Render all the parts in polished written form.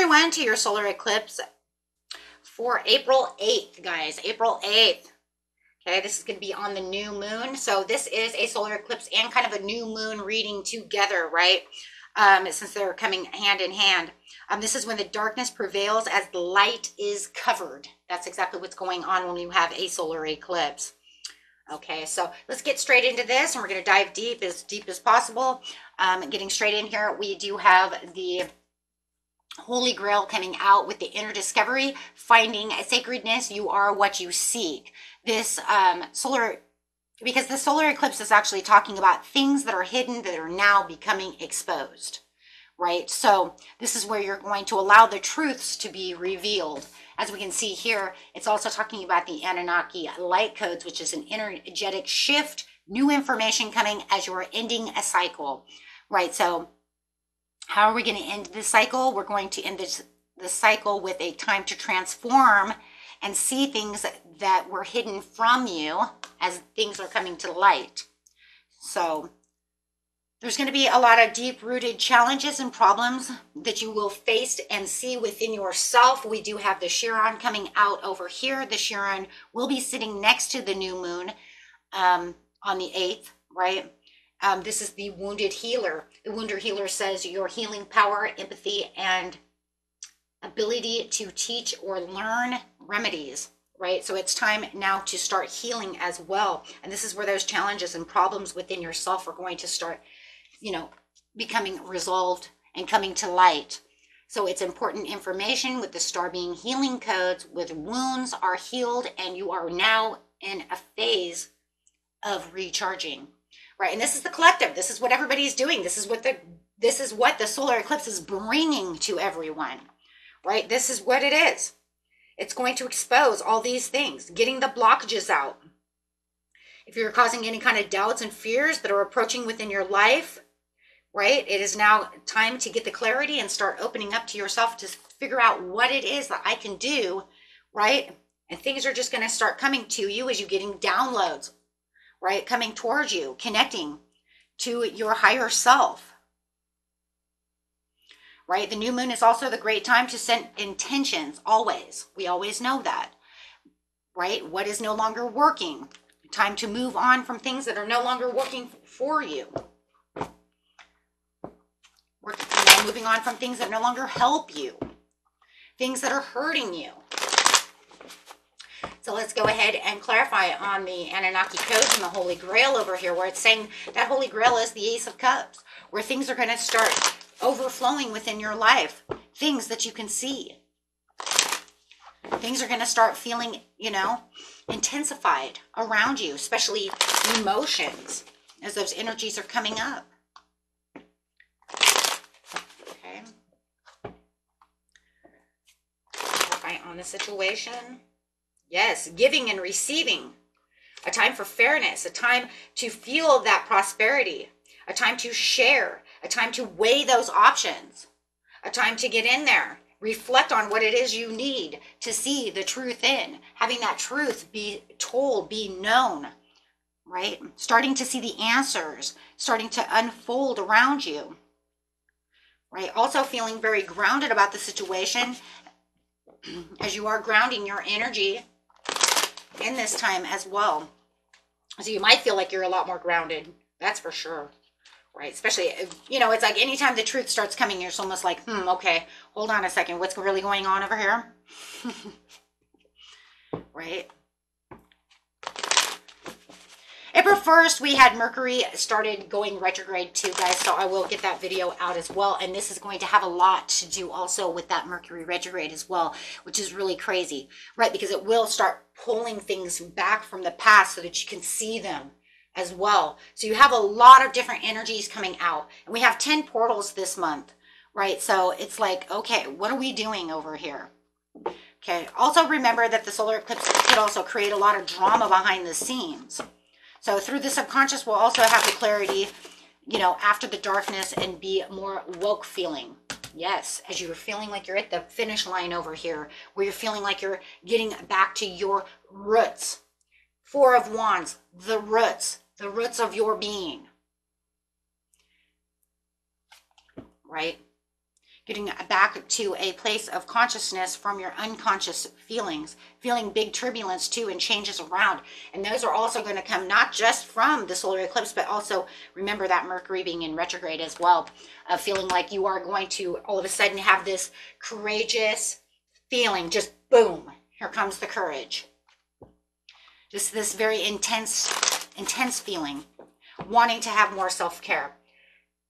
everyone to your solar eclipse for April 8th, guys. April 8th. Okay, this is going to be on the new moon. So this is a solar eclipse and kind of a new moon reading together, right? Since they're coming hand in hand. This is when the darkness prevails as the light is covered. That's exactly what's going on when you have a solar eclipse. Okay, so let's get straight into this, and we're going to dive deep as possible. Getting straight in here, we do have the Holy Grail coming out with the inner discovery, finding sacredness. You are what you seek. This because the solar eclipse is actually talking about things that are hidden that are now becoming exposed, right? So this is where you're going to allow the truths to be revealed. As we can see here, it's also talking about the Anunnaki light codes, which is an energetic shift, new information coming as you're ending a cycle, right? So how are we going to end this cycle? We're going to end this cycle with a time to transform and see things that were hidden from you as things are coming to light. So there's going to be a lot of deep-rooted challenges and problems that you will face and see within yourself. We do have the Chiron coming out over here. The Chiron will be sitting next to the new moon on the 8th, right? This is the wounded healer. The wounded healer says your healing power, empathy, and ability to teach or learn remedies, right? So it's time now to start healing as well. And this is where those challenges and problems within yourself are going to start, becoming resolved and coming to light. So it's important information with the star being healing codes, with wounds are healed, and you are now in a phase of recharging. Right, and this is the collective. This is what everybody's doing. This is what the solar eclipse is bringing to everyone. Right, this is what it is. It's going to expose all these things, getting the blockages out. If you're causing any kind of doubts and fears that are approaching within your life, right, it is now time to get the clarity and start opening up to yourself to figure out what it is that I can do, right? And things are just going to start coming to you as you're getting downloads. Right, coming towards you, connecting to your higher self. Right, the new moon is also the great time to set intentions, always. We always know that. Right, what is no longer working? Time to move on from things that are no longer working for you. We're moving on from things that no longer help you. Things that are hurting you. So let's go ahead and clarify on the Anunnaki codes and the Holy Grail over here, where it's saying that Holy Grail is the Ace of Cups, where things are going to start overflowing within your life. Things that you can see. Things are going to start feeling, intensified around you, especially emotions, as those energies are coming up. Okay. Clarify on the situation. Yes, giving and receiving. A time for fairness, a time to feel that prosperity, a time to share, a time to weigh those options, a time to get in there, reflect on what it is you need to see the truth in, having that truth be told, be known, right? Starting to see the answers, starting to unfold around you, right? Also feeling very grounded about the situation as you are grounding your energy in this time as well. So you might feel like you're a lot more grounded. That's for sure. Right? Especially, it's like anytime the truth starts coming, you're almost like, okay, hold on a second. What's really going on over here? Right? April 1st, we had Mercury started going retrograde too, guys. So I will get that video out as well. And this is going to have a lot to do also with that Mercury retrograde as well, which is really crazy, right? Because it will start pulling things back from the past so that you can see them as well. So you have a lot of different energies coming out. And we have 10 portals this month, right? So it's like, okay, what are we doing over here? Okay. Also remember that the solar eclipse could also create a lot of drama behind the scenes. So through the subconscious, we'll also have the clarity, after the darkness, and be more woke feeling. Yes, as you're feeling like you're at the finish line over here, where you're feeling like you're getting back to your roots. Four of Wands, the roots of your being. Right? getting back to a place of consciousness from your unconscious feelings, feeling big turbulence too and changes around. And those are also going to come not just from the solar eclipse, but also remember that Mercury being in retrograde as well, of feeling like you are going to all of a sudden have this courageous feeling, just boom, here comes the courage. Just this very intense feeling, wanting to have more self-care.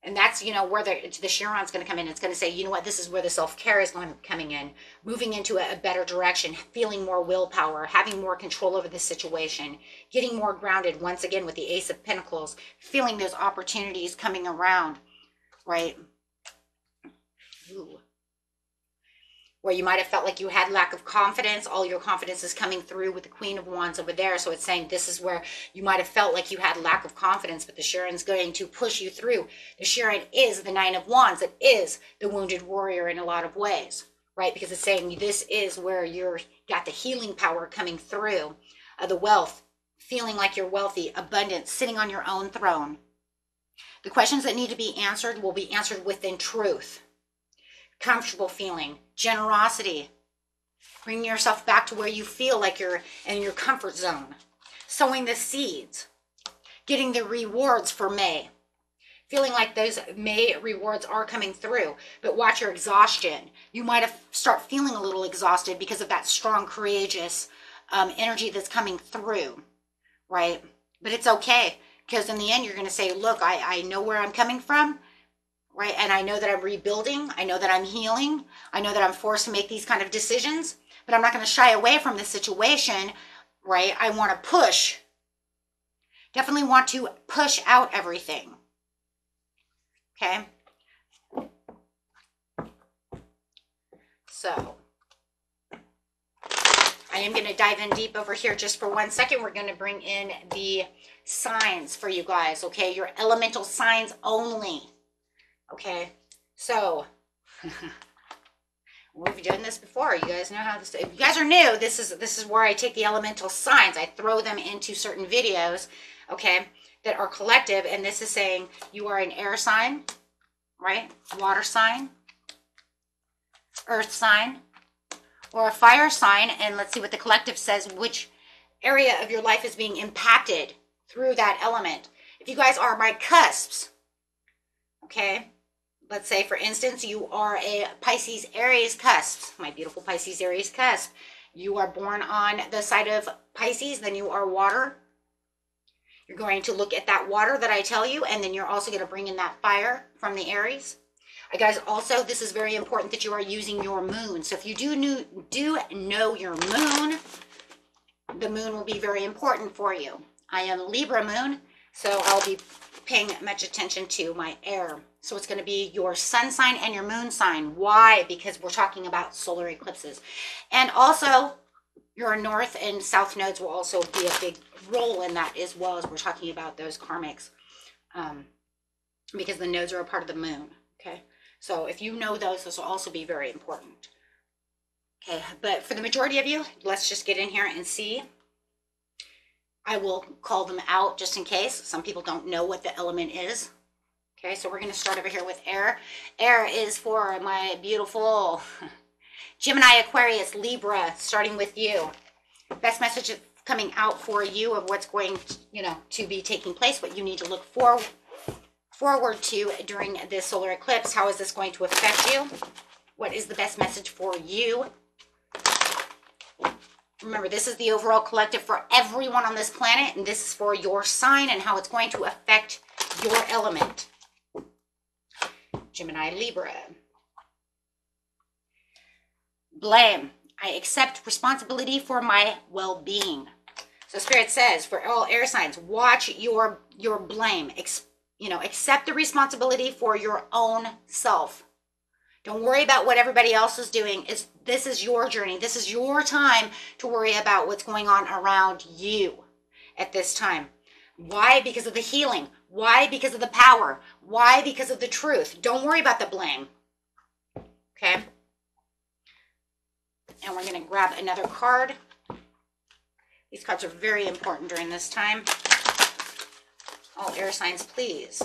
And that's, you know, where the Chiron's going to come in. It's going to say, you know what, this is where the self-care is coming in, moving into a better direction, feeling more willpower, having more control over the situation, getting more grounded, once again, with the Ace of Pentacles, feeling those opportunities coming around, right? Ooh. Where you might have felt like you had lack of confidence, all your confidence is coming through with the Queen of Wands over there. So it's saying this is where you might have felt like you had lack of confidence, but the Chiron's going to push you through. The Chiron is the Nine of Wands. It is the wounded warrior in a lot of ways, right? Because it's saying this is where you're got the healing power coming through, the wealth, feeling like you're wealthy, abundance, sitting on your own throne. The questions that need to be answered will be answered within truth. Comfortable feeling, generosity, bringing yourself back to where you feel like you're in your comfort zone, sowing the seeds, getting the rewards for May, feeling like those May rewards are coming through. But watch your exhaustion. You might have start feeling a little exhausted because of that strong, courageous energy that's coming through, right? But it's okay, because in the end, you're going to say, look, I know where I'm coming from. Right? And I know that I'm rebuilding. I know that I'm healing. I know that I'm forced to make these kind of decisions, but I'm not going to shy away from this situation, right? I want to push. Definitely want to push out everything. Okay? So, I am going to dive in deep over here just for 1 second. We're going to bring in the signs for you guys, okay? Your elemental signs only. Okay, so we've done this before. You guys know how this. If you guys are new, this is where I take the elemental signs. I throw them into certain videos, okay, that are collective. And this is saying you are an air sign, right? Water sign, earth sign, or a fire sign. And let's see what the collective says. Which area of your life is being impacted through that element? If you guys are my cusps, okay. Let's say, for instance, you are a Pisces Aries cusp, my beautiful Pisces Aries cusp. You are born on the side of Pisces, then you are water. You're going to look at that water that I tell you, and then you're also going to bring in that fire from the Aries. Guys, also, this is very important that you are using your moon. So if you do know your moon, the moon will be very important for you. I am Libra moon, so I'll be paying much attention to my air. So it's going to be your sun sign and your moon sign. Why? Because we're talking about solar eclipses. And also, your north and south nodes will also be a big role in that, as well as we're talking about those karmics. Because the nodes are a part of the moon. Okay. So if you know those will also be very important. Okay. But for the majority of you, let's just get in here and see. I will call them out just in case. Some people don't know what the element is. Okay, so we're going to start over here with air. Air is for my beautiful Gemini, Aquarius, Libra, starting with you. Best message coming out for you of what's going to, to be taking place, what you need to look forward to during this solar eclipse. How is this going to affect you? What is the best message for you? Remember, this is the overall collective for everyone on this planet, and this is for your sign and how it's going to affect your element. Gemini, Libra. Blame. I accept responsibility for my well-being. So Spirit says, for all air signs, watch your blame. Accept the responsibility for your own self. Don't worry about what everybody else is doing. This is your journey. This is your time to worry about what's going on around you at this time. Why? Because of the healing. Why? Because of the power. Why? Because of the truth. Don't worry about the blame. Okay? And we're going to grab another card. These cards are very important during this time. All air signs, please.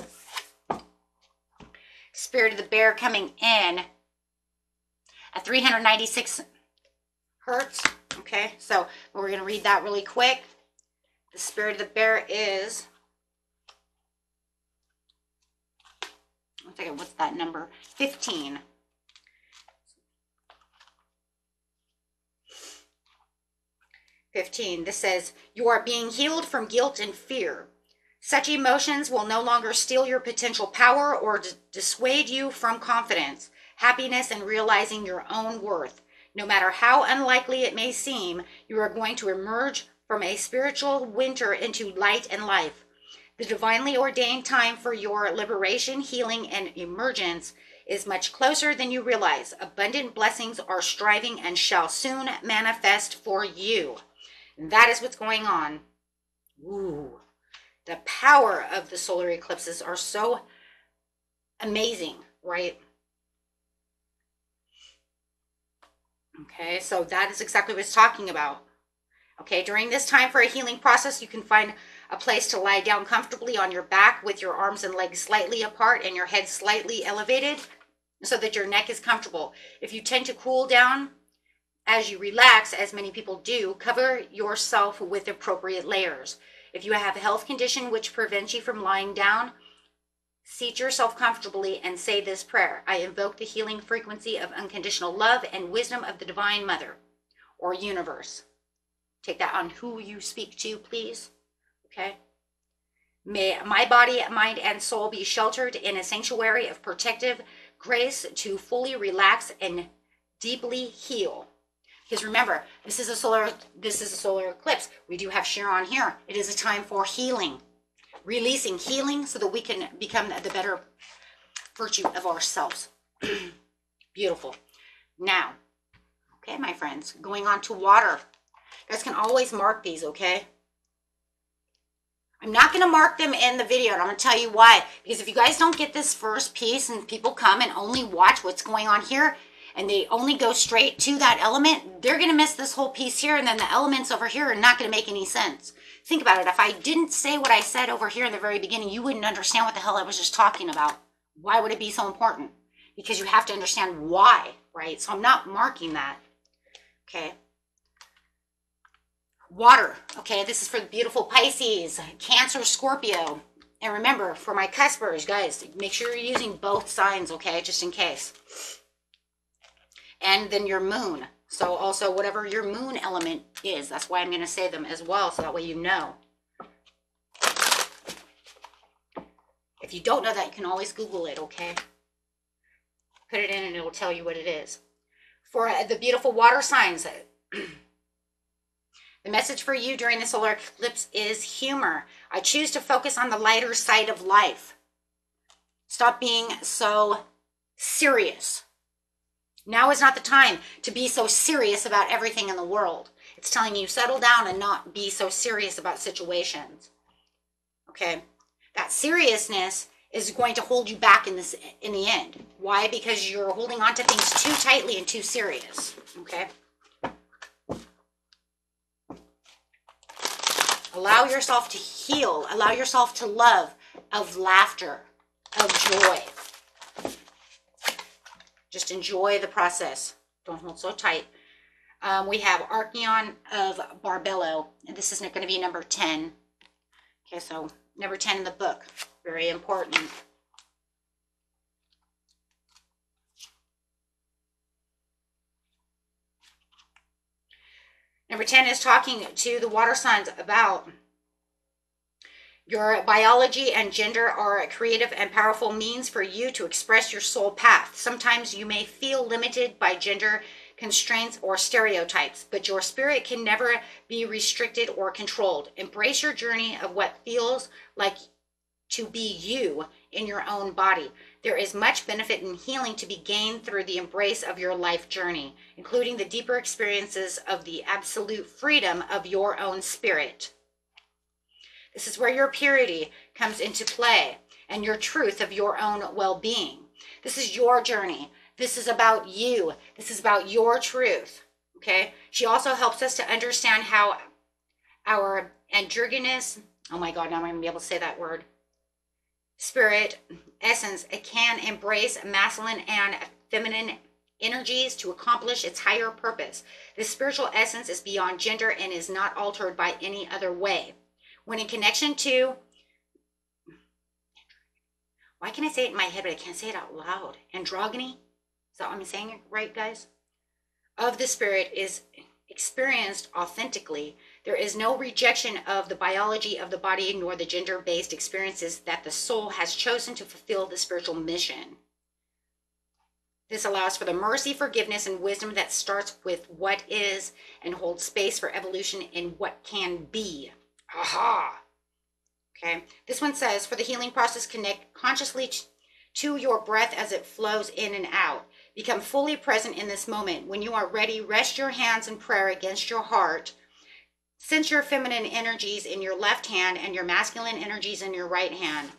Spirit of the bear coming in. at 396 hertz. Okay, so we're going to read that really quick. The spirit of the bear is, what's that number? 15. 15. This says, you are being healed from guilt and fear. Such emotions will no longer steal your potential power or dissuade you from confidence, happiness, and realizing your own worth. No matter how unlikely it may seem, you are going to emerge from a spiritual winter into light and life. The divinely ordained time for your liberation, healing, and emergence is much closer than you realize. Abundant blessings are striving and shall soon manifest for you. And that is what's going on. Ooh. The power of the solar eclipses are so amazing, right? Okay, so that is exactly what it's talking about. Okay, during this time for a healing process, you can find a place to lie down comfortably on your back with your arms and legs slightly apart and your head slightly elevated so that your neck is comfortable. If you tend to cool down as you relax, as many people do, cover yourself with appropriate layers. If you have a health condition which prevents you from lying down, seat yourself comfortably and say this prayer. I invoke the healing frequency of unconditional love and wisdom of the Divine Mother or universe. Take that on who you speak to, please. Okay? May my body, mind, and soul be sheltered in a sanctuary of protective grace to fully relax and deeply heal. Because remember, this is a solar eclipse. We do have Chiron here. It is a time for healing, releasing healing so that we can become the better virtue of ourselves. Beautiful. Now, okay, my friends, going on to water. You guys can always mark these, okay? I'm not going to mark them in the video, and I'm going to tell you why. Because if you guys don't get this first piece and people come and only watch what's going on here, and they only go straight to that element, they're going to miss this whole piece here, and then the elements over here are not going to make any sense. Think about it. If I didn't say what I said over here in the very beginning, you wouldn't understand what the hell I was just talking about. Why would it be so important? Because you have to understand why, right? So I'm not marking that. Okay. Water. Okay, this is for the beautiful Pisces, Cancer, Scorpio. And remember, for my cuspers, guys, make sure you're using both signs, okay, just in case. And then your moon. So also whatever your moon element is, that's why I'm going to say them as well, so that way you know. If you don't know that, you can always Google it, okay? Put it in and it'll tell you what it is. For the beautiful water signs, the message for you during the solar eclipse is humor. I choose to focus on the lighter side of life. Stop being so serious. Now is not the time to be so serious about everything in the world. It's telling you settle down and not be so serious about situations. Okay? That seriousness is going to hold you back in the end. Why? Because you're holding on to things too tightly and too serious. Okay? Allow yourself to heal. Allow yourself to love, of laughter, of joy. Just enjoy the process. Don't hold so tight. We have Archeon of Barbello, and this is going to be number 10. Okay, so number 10 in the book. Very important. Number 10 is talking to the water signs about your biology and gender are creative and powerful means for you to express your soul path. Sometimes you may feel limited by gender constraints or stereotypes, but your spirit can never be restricted or controlled. Embrace your journey of what feels like to be you in your own body. There is much benefit and healing to be gained through the embrace of your life journey, including the deeper experiences of the absolute freedom of your own spirit. This is where your purity comes into play and your truth of your own well-being. This is your journey. This is about you. This is about your truth. Okay? She also helps us to understand how our androgynous, oh my God, now I'm going to be able to say that word, spirit essence, it can embrace masculine and feminine energies to accomplish its higher purpose. This spiritual essence is beyond gender and is not altered by any other way. When in connection to, why can I say it in my head, but I can't say it out loud? Androgyny? Is that what I'm saying it right, guys? Of the spirit is experienced authentically. There is no rejection of the biology of the body nor the gender-based experiences that the soul has chosen to fulfill the spiritual mission. This allows for the mercy, forgiveness, and wisdom that starts with what is and holds space for evolution in what can be. Aha! Okay. This one says, for the healing process, connect consciously to your breath as it flows in and out. Become fully present in this moment. When you are ready, rest your hands in prayer against your heart. Sense your feminine energies in your left hand and your masculine energies in your right hand.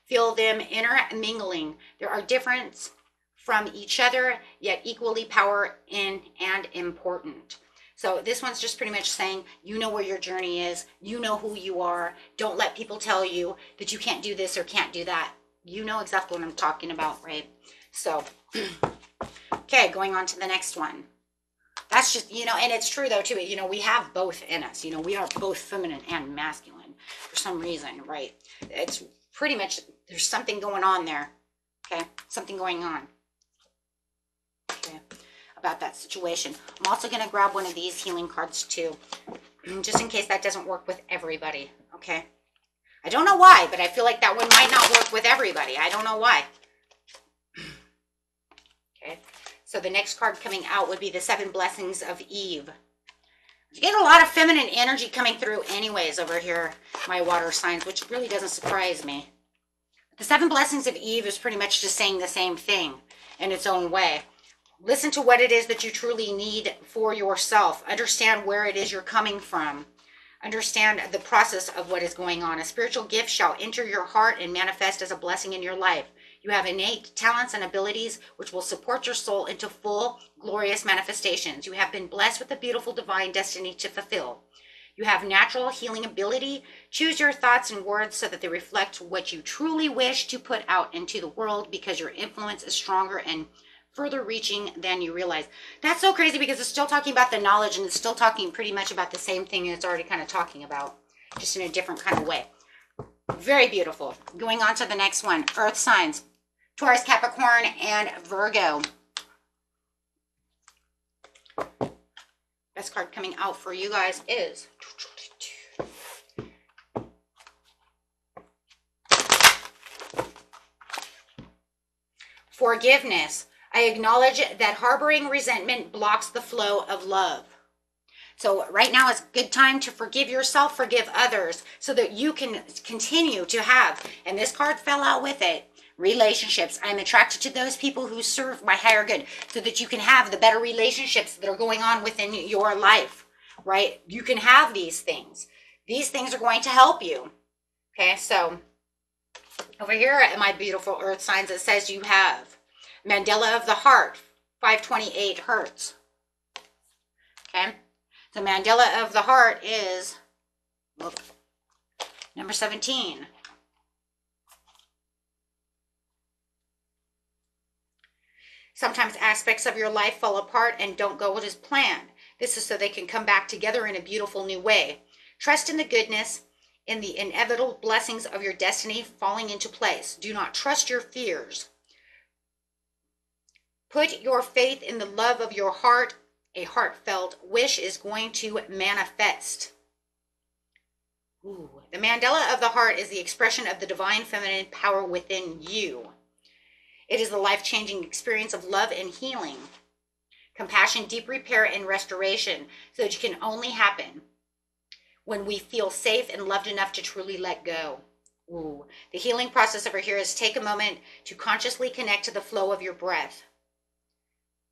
Feel them intermingling. There are differences from each other, yet equally powerful and important. So this one's just pretty much saying, you know where your journey is. You know who you are. Don't let people tell you that you can't do this or can't do that. You know exactly what I'm talking about, right? So, okay, going on to the next one. That's just, and it's true though too, we have both in us, we are both feminine and masculine for some reason, right? It's pretty much, there's something going on there, okay? Something going on, okay, about that situation. I'm also going to grab one of these healing cards too, just in case that doesn't work with everybody, okay? I don't know why, but I feel like that one might not work with everybody. I don't know why. Okay, so the next card coming out would be the 7 Blessings of Eve. You get a lot of feminine energy coming through anyways over here, my water signs, which really doesn't surprise me. The 7 Blessings of Eve is pretty much just saying the same thing in its own way. Listen to what it is that you truly need for yourself. Understand where it is you're coming from. Understand the process of what is going on. A spiritual gift shall enter your heart and manifest as a blessing in your life. You have innate talents and abilities which will support your soul into full, glorious manifestations. You have been blessed with a beautiful divine destiny to fulfill. You have natural healing ability. Choose your thoughts and words so that they reflect what you truly wish to put out into the world, because your influence is stronger and further reaching than you realize. That's so crazy, because it's still talking about the knowledge, and it's still talking pretty much about the same thing it's already kind of talking about, just in a different kind of way. Very beautiful. Going on to the next one, earth signs. Taurus, Capricorn, and Virgo. Best card coming out for you guys is forgiveness. I acknowledge that harboring resentment blocks the flow of love. So right now is a good time to forgive yourself, forgive others, so that you can continue to have, and this card fell out with it, relationships. I'm attracted to those people who serve my higher good, so that you can have the better relationships that are going on within your life, right? You can have these things. These things are going to help you. Okay, so over here at my beautiful earth signs, it says you have Mandala of the Heart, 528 hertz. Okay, the Mandala of the Heart is number 17. Sometimes aspects of your life fall apart and don't go as planned. This is so they can come back together in a beautiful new way. Trust in the goodness, in the inevitable blessings of your destiny falling into place. Do not trust your fears. Put your faith in the love of your heart. A heartfelt wish is going to manifest. Ooh. The Mandala of the Heart is the expression of the divine feminine power within you. It is the life-changing experience of love and healing, compassion, deep repair, and restoration, so that it can only happen when we feel safe and loved enough to truly let go. Ooh. The healing process over here is take a moment to consciously connect to the flow of your breath.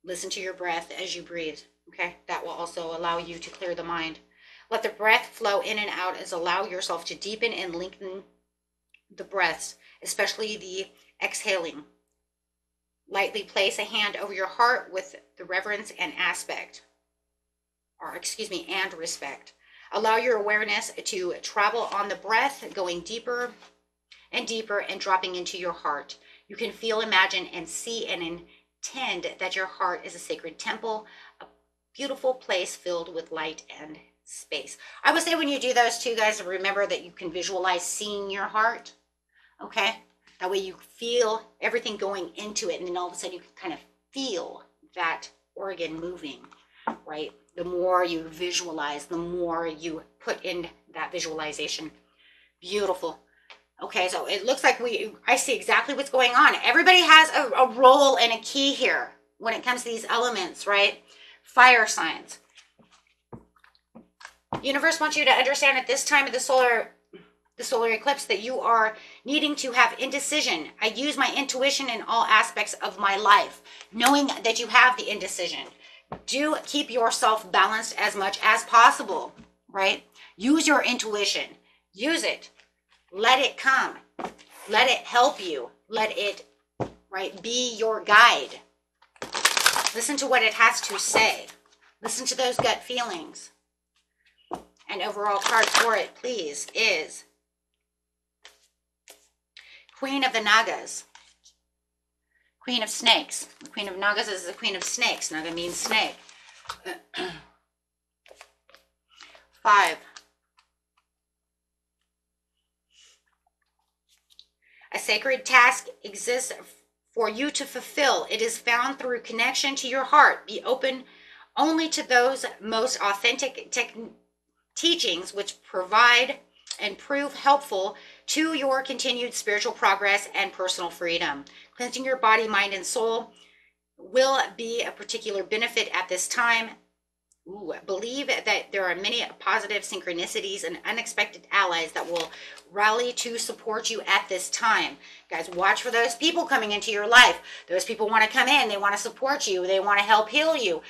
Listen to your breath as you breathe, okay? That will also allow you to clear the mind. Let the breath flow in and out as allow yourself to deepen and lengthen the breaths, especially the exhaling. Lightly place a hand over your heart with the reverence and and respect. Allow your awareness to travel on the breath, going deeper and deeper and dropping into your heart. You can feel, imagine, and see an pretend that your heart is a sacred temple, a beautiful place filled with light and space. I would say when you do those two, guys, remember that you can visualize seeing your heart, okay? That way you feel everything going into it, and then all of a sudden you can kind of feel that organ moving, right? The more you visualize, the more you put in that visualization. Beautiful. Okay, so it looks like I see exactly what's going on. Everybody has a role and a key here when it comes to these elements, right? Fire signs. Universe wants you to understand at this time of the solar eclipse that you are needing to have indecision. I use my intuition in all aspects of my life, knowing that you have the indecision. Do keep yourself balanced as much as possible, right? Use your intuition. Use it. Let it come. Let it help you. Let it, right, be your guide. Listen to what it has to say. Listen to those gut feelings. And overall card for it, please, is Queen of the Nagas. Queen of Snakes. The Queen of Nagas is the Queen of Snakes. Naga means snake. 5. A sacred task exists for you to fulfill. It is found through connection to your heart. Be open only to those most authentic teachings which provide and prove helpful to your continued spiritual progress and personal freedom. Cleansing your body, mind, and soul will be a particular benefit at this time. Believe that there are many positive synchronicities and unexpected allies that will rally to support you at this time. Guys, watch for those people coming into your life. Those people want to come in. They want to support you. They want to help heal you,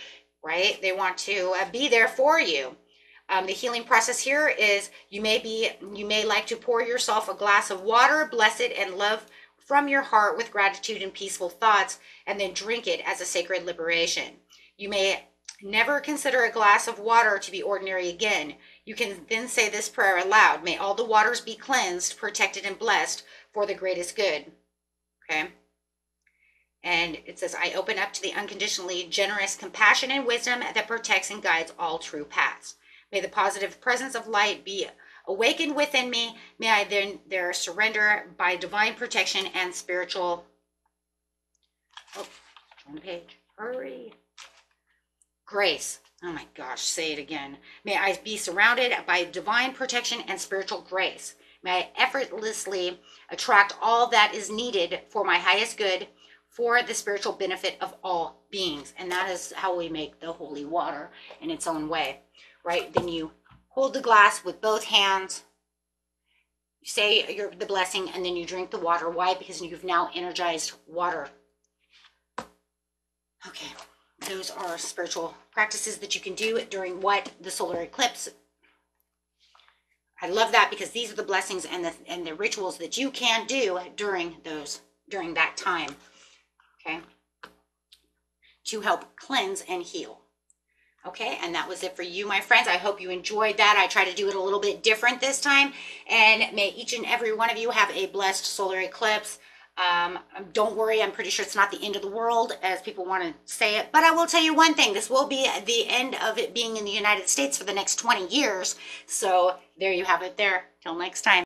right? They want to be there for you. The healing process here is you may like to pour yourself a glass of water, bless it, and love from your heart with gratitude and peaceful thoughts, and then drink it as a sacred liberation. You may never consider a glass of water to be ordinary again. You can then say this prayer aloud. May all the waters be cleansed, protected, and blessed for the greatest good. Okay? And it says, I open up to the unconditionally generous compassion and wisdom that protects and guides all true paths. May the positive presence of light be awakened within me. May I then there surrender by divine protection and spiritual... Oh, turn the page. Hurry. Grace. Oh my gosh, say it again. May I be surrounded by divine protection and spiritual grace. May I effortlessly attract all that is needed for my highest good, for the spiritual benefit of all beings. And that is how we make the holy water in its own way, right? Then you hold the glass with both hands, you say the blessing, and then you drink the water. Why? Because you've now energized water. Okay. Those are spiritual practices that you can do during the solar eclipse. I love that because these are the blessings and the rituals that you can do during that time. Okay, to help cleanse and heal. Okay, and that was it for you, my friends. I hope you enjoyed that. I try to do it a little bit different this time, and may each and every one of you have a blessed solar eclipse. Don't worry, I'm pretty sure it's not the end of the world as people want to say it, but I will tell you one thing, this will be the end of it being in the United States for the next 20 years. So there you have it there. Till next time.